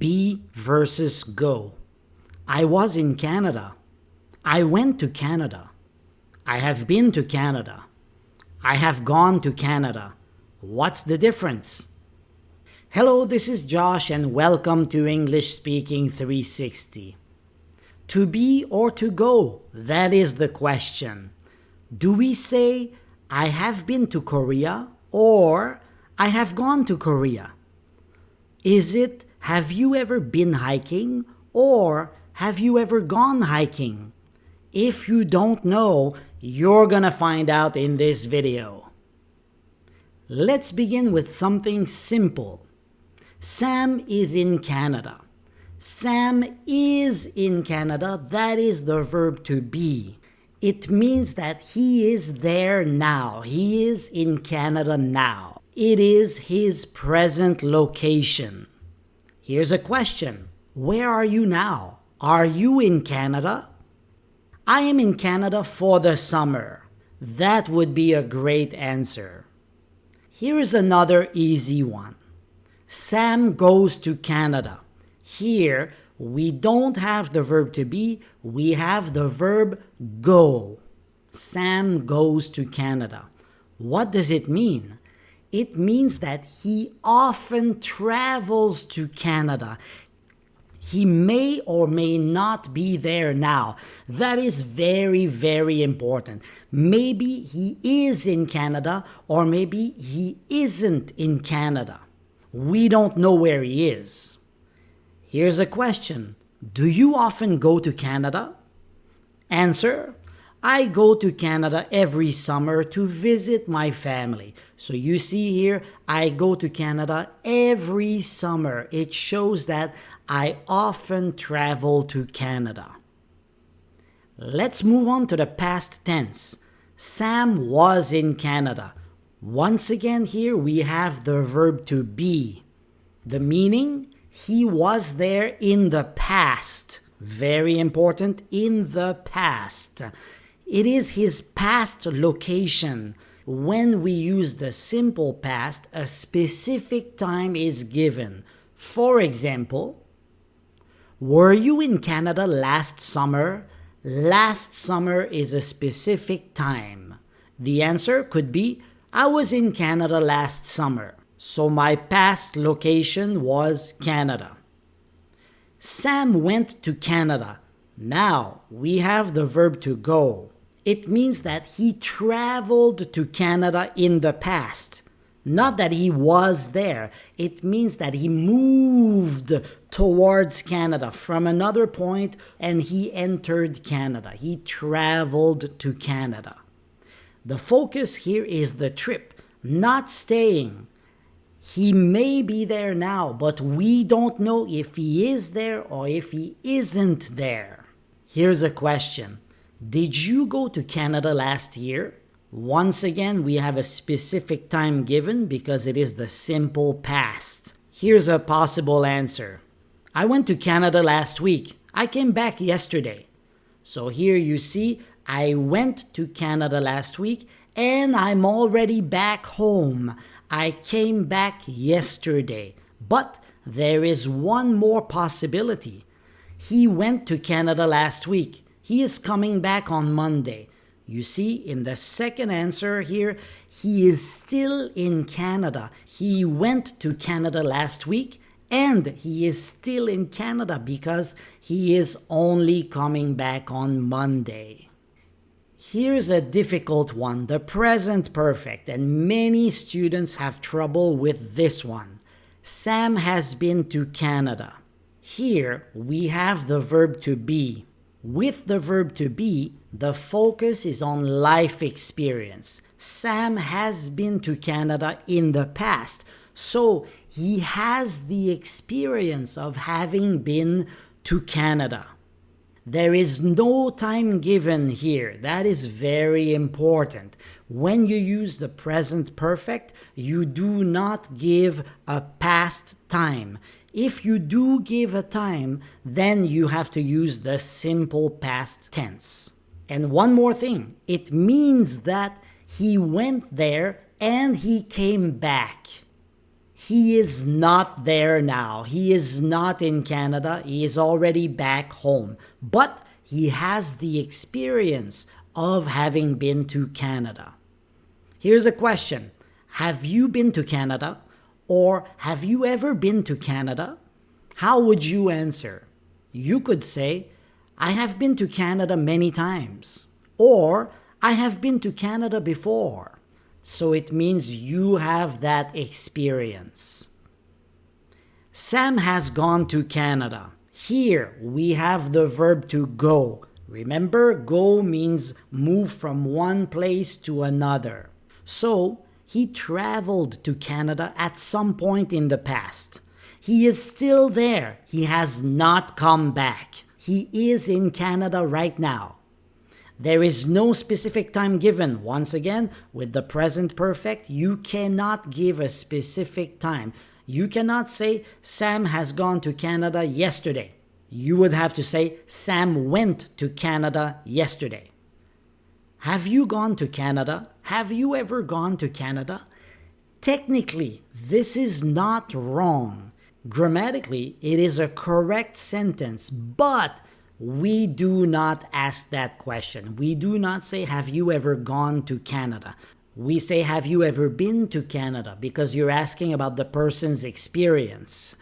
be versus go. I was in Canada. I went to Canada. I have been to Canada. I have gone to Canada. What's the difference? Hello, this is Josh and welcome to English Speaking 360. To be or to go? That is the question. Do we say, I have been to Korea or I have gone to Korea? Is it, have you ever been hiking or have you ever gone hiking? If you don't know, you're gonna find out in this video. Let's begin with something simple. Sam is in Canada. Sam is in Canada. That is the verb to be. It means that he is there now. He is in Canada now. It is his present location. Here's a question. Where are you now? Are you in Canada? I am in Canada for the summer. That would be a great answer. Here's another easy one. Sam goes to Canada. Here, we don't have the verb to be, we have the verb go. Sam goes to Canada. What does it mean? It means that he often travels to Canada. He may or may not be there now. That is very, very important. Maybe he is in Canada or maybe he isn't in Canada. We don't know where he is. Here's a question. Do you often go to Canada? Answer. I go to Canada every summer to visit my family. So you see here, I go to Canada every summer. It shows that I often travel to Canada. Let's move on to the past tense. Sam was in Canada. Once again here we have the verb to be. The meaning, he was there in the past. Very important, in the past. It is his past location. When we use the simple past, a specific time is given. For example, were you in Canada last summer? Last summer is a specific time. The answer could be, I was in Canada last summer. So my past location was Canada. Sam went to Canada. Now we have the verb to go. It means that he traveled to Canada in the past. Not that he was there. It means that he moved towards Canada from another point and he entered Canada. He traveled to Canada. The focus here is the trip, not staying. He may be there now, but we don't know if he is there or if he isn't there. Here's a question. Did you go to Canada last year? Once again, we have a specific time given because it is the simple past. Here's a possible answer. I went to Canada last week. I came back yesterday. So here you see, I went to Canada last week and I'm already back home. I came back yesterday. But there is one more possibility. He went to Canada last week. He is coming back on Monday. You see, in the second answer here, he is still in Canada. He went to Canada last week and he is still in Canada because he is only coming back on Monday. Here's a difficult one, the present perfect, and many students have trouble with this one. Sam has been to Canada. Here we have the verb to be. With the verb to be, the focus is on life experience. Sam has been to Canada in the past, so he has the experience of having been to Canada. There is no time given here. That is very important. When you use the present perfect, you do not give a past time. If you do give a time, then you have to use the simple past tense. And one more thing, it means that he went there and he came back. He is not there now. He is not in Canada. He is already back home. But he has the experience of having been to Canada. Here's a question. Have you been to Canada? Or have you ever been to Canada? How would you answer? You could say, I have been to Canada many times. Or, I have been to Canada before. So it means you have that experience. Sam has gone to Canada. Here we have the verb to go. Remember, go means move from one place to another. So, he traveled to Canada at some point in the past. He is still there. He has not come back. He is in Canada right now. There is no specific time given. Once again, with the present perfect, you cannot give a specific time. You cannot say, Sam has gone to Canada yesterday. You would have to say, Sam went to Canada yesterday. Have you gone to Canada? Have you ever gone to Canada? Technically, this is not wrong. Grammatically, it is a correct sentence, but we do not ask that question. We do not say, have you ever gone to Canada? We say, have you ever been to Canada? Because you're asking about the person's experience.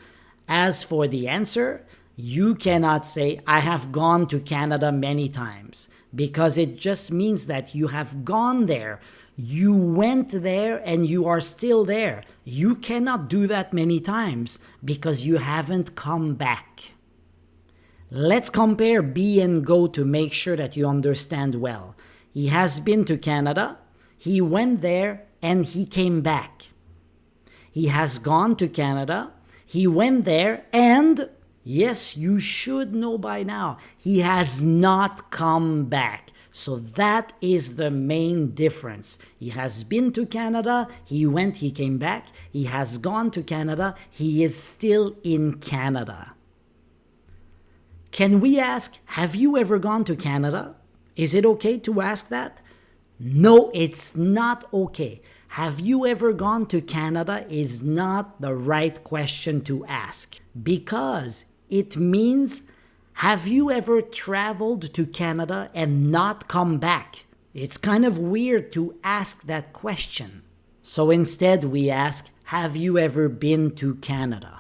As for the answer, you cannot say, I have gone to Canada many times, because it just means that you have gone there. You went there and you are still there. You cannot do that many times because you haven't come back. Let's compare be and go to make sure that you understand well. He has been to Canada, he went there, and he came back. He has gone to Canada, he went there, and yes, you should know by now, he has not come back. So that is the main difference. He has been to Canada, he went, he came back. He has gone to Canada, he is still in Canada. Can we ask, have you ever gone to Canada? Is it okay to ask that? No, it's not okay. Have you ever gone to Canada is not the right question to ask, because it means, have you ever traveled to Canada and not come back? It's kind of weird to ask that question. So instead we ask, have you ever been to Canada?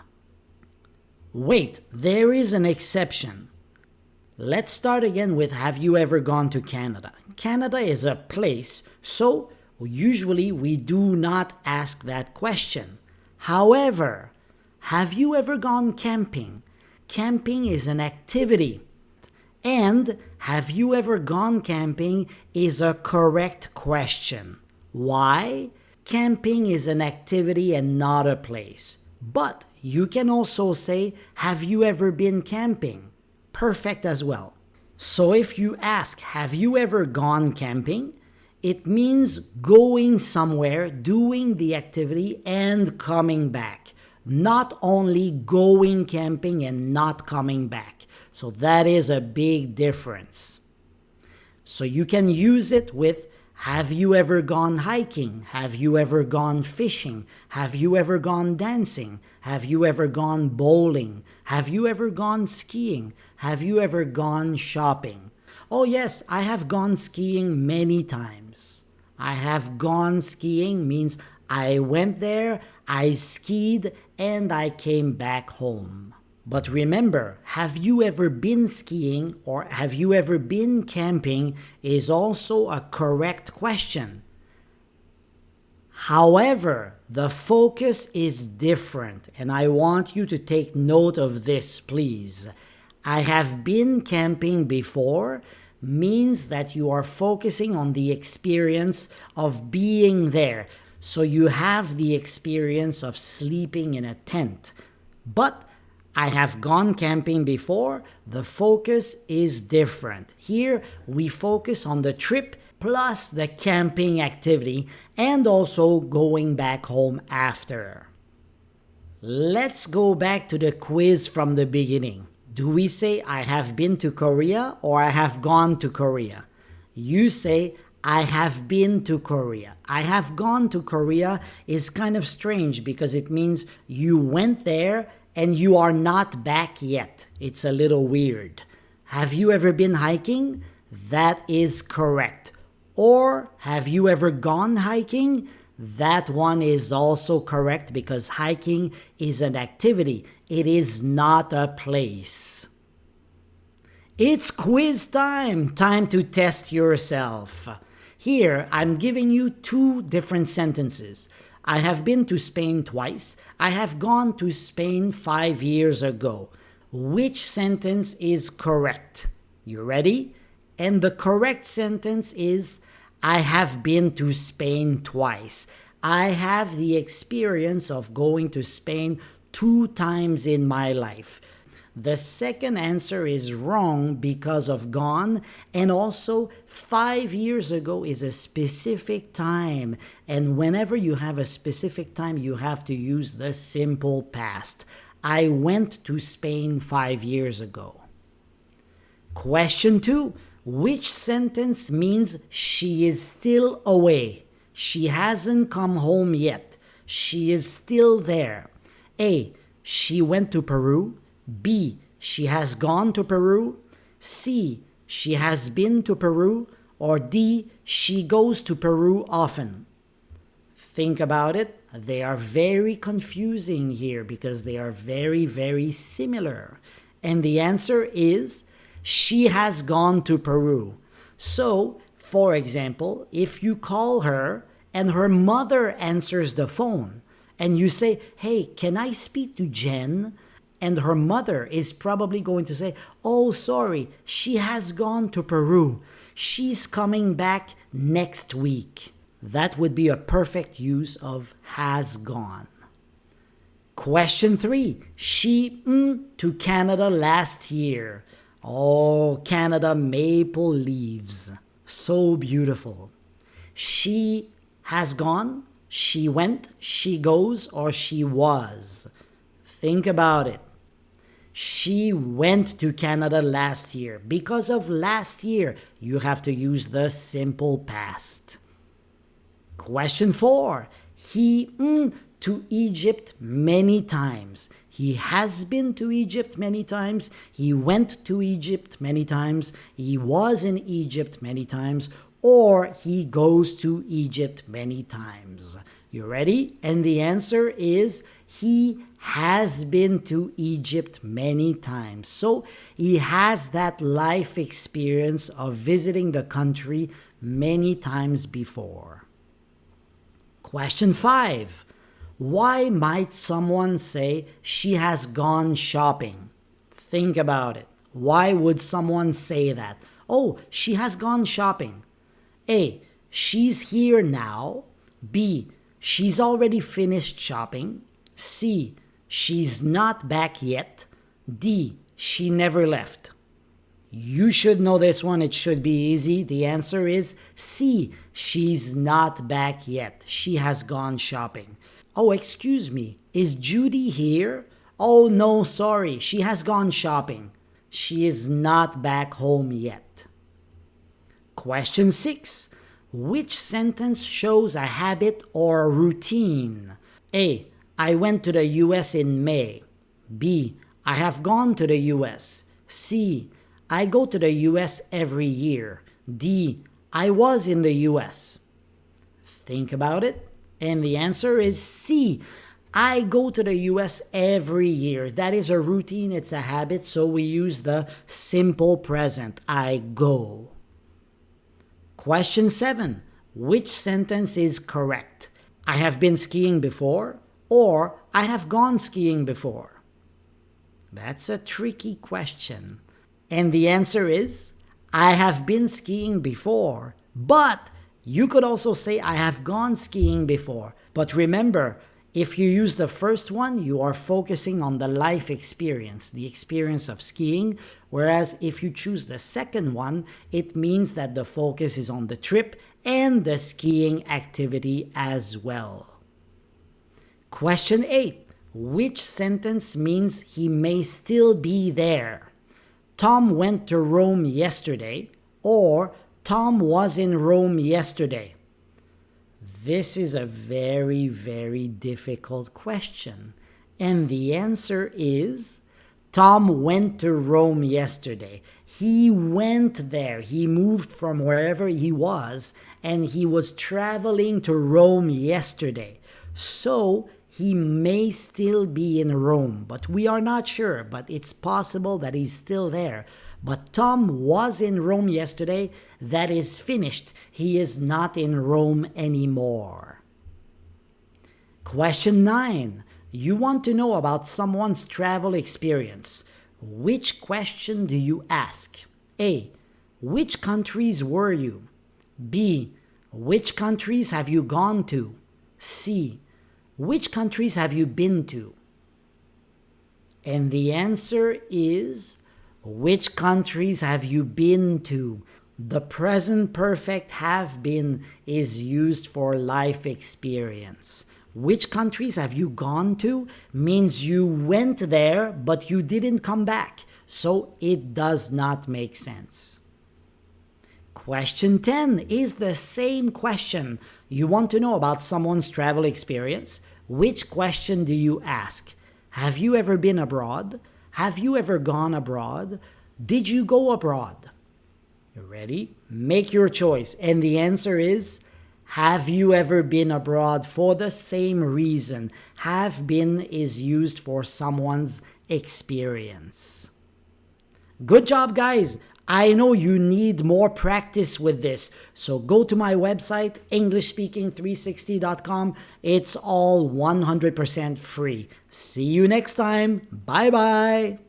Wait, there is an exception. Let's start again with, have you ever gone to Canada? Canada is a place, so usually we do not ask that question. However, have you ever gone camping? Camping is an activity. And have you ever gone camping is a correct question. Why? Camping is an activity and not a place. But you can also say, have you ever been camping? Perfect as well. So if you ask, have you ever gone camping? It means going somewhere, doing the activity, and coming back. Not only going camping and not coming back. So that is a big difference. So you can use it with, have you ever gone hiking? Have you ever gone fishing? Have you ever gone dancing? Have you ever gone bowling? Have you ever gone skiing? Have you ever gone shopping? Oh yes, I have gone skiing many times. I have gone skiing means I went there, I skied, and I came back home. But remember, have you ever been skiing or have you ever been camping is also a correct question. However, the focus is different, and I want you to take note of this, please. I have been camping before means that you are focusing on the experience of being there. So you have the experience of sleeping in a tent. But I have gone camping before, the focus is different. Here we focus on the trip plus the camping activity and also going back home after. Let's go back to the quiz from the beginning. Do we say I have been to Korea or I have gone to Korea? You say I have been to Korea. I have gone to Korea is kind of strange because it means you went there and you are not back yet. It's a little weird. Have you ever been hiking? That is correct. Or have you ever gone hiking? That one is also correct because hiking is an activity. It is not a place. It's quiz time! Time to test yourself. Here, I'm giving you two different sentences. I have been to Spain twice. I have gone to Spain 5 years ago. Which sentence is correct? You ready? And the correct sentence is, I have been to Spain twice. I have the experience of going to Spain 2 times in my life. The second answer is wrong because of gone, and also 5 years ago is a specific time, and whenever you have a specific time you have to use the simple past. I went to Spain 5 years ago. Question 2. Which sentence means she is still away? She hasn't come home yet. She is still there. A. She went to Peru. B. She has gone to Peru. C. She has been to Peru. Or D. She goes to Peru often. Think about it. They are very confusing here because they are very, very similar. And the answer is she has gone to Peru. So, for example, if you call her and her mother answers the phone and you say, hey, can I speak to Jen? And her mother is probably going to say, oh, sorry, she has gone to Peru. She's coming back next week. That would be a perfect use of has gone. Question 3. She to Canada last year. Oh, Canada maple leaves. So beautiful. She has gone, she went, she goes, or she was. Think about it. She went to Canada last year. Because of last year, you have to use the simple past. Question 4. He to Egypt many times. He has been to Egypt many times. He went to Egypt many times. He was in Egypt many times. Or he goes to Egypt many times. You ready? And the answer is he has been to Egypt many times. So he has that life experience of visiting the country many times before. Question 5. Why might someone say she has gone shopping? Think about it. Why would someone say that? Oh, she has gone shopping. A. She's here now. B. She's already finished shopping. C. She's not back yet. D. She never left. You should know this one. It should be easy. The answer is C. She's not back yet. She has gone shopping. Oh, excuse me. Is Judy here? Oh, no, sorry. She has gone shopping. She is not back home yet. Question 6. Which sentence shows a habit or a routine? A. I went to the US in May. B. I have gone to the US. C. I go to the US every year. D. I was in the US. Think about it. And the answer is C. I go to the US every year. That is a routine. It's a habit. So we use the simple present. I go. Question 7. Which sentence is correct? I have been skiing before, or I have gone skiing before. That's a tricky question. And the answer is, I have been skiing before, but you could also say I have gone skiing before. But remember, if you use the first one, you are focusing on the life experience, the experience of skiing. Whereas if you choose the second one, it means that the focus is on the trip and the skiing activity as well. Question 8. Which sentence means he may still be there? Tom went to Rome yesterday, or Tom was in Rome yesterday. This is a very, very difficult question. And the answer is Tom went to Rome yesterday. He went there. He moved from wherever he was and he was traveling to Rome yesterday. So he may still be in Rome, but we are not sure. But it's possible that he's still there. But Tom was in Rome yesterday. That is finished. He is not in Rome anymore. Question 9. You want to know about someone's travel experience. Which question do you ask? A. Which countries were you? B. Which countries have you gone to? C. Which countries have you been to? And the answer is, which countries have you been to? The present perfect have been is used for life experience. Which countries have you gone to means you went there, but you didn't come back. So it does not make sense. Question 10 is the same question. You want to know about someone's travel experience? Which question do you ask? Have you ever been abroad? Have you ever gone abroad? Did you go abroad? You ready? Make your choice. And the answer is, have you ever been abroad? For the same reason. Have been is used for someone's experience. Good job, guys. I know you need more practice with this. So go to my website, EnglishSpeaking360.com. It's all 100% free. See you next time. Bye-bye.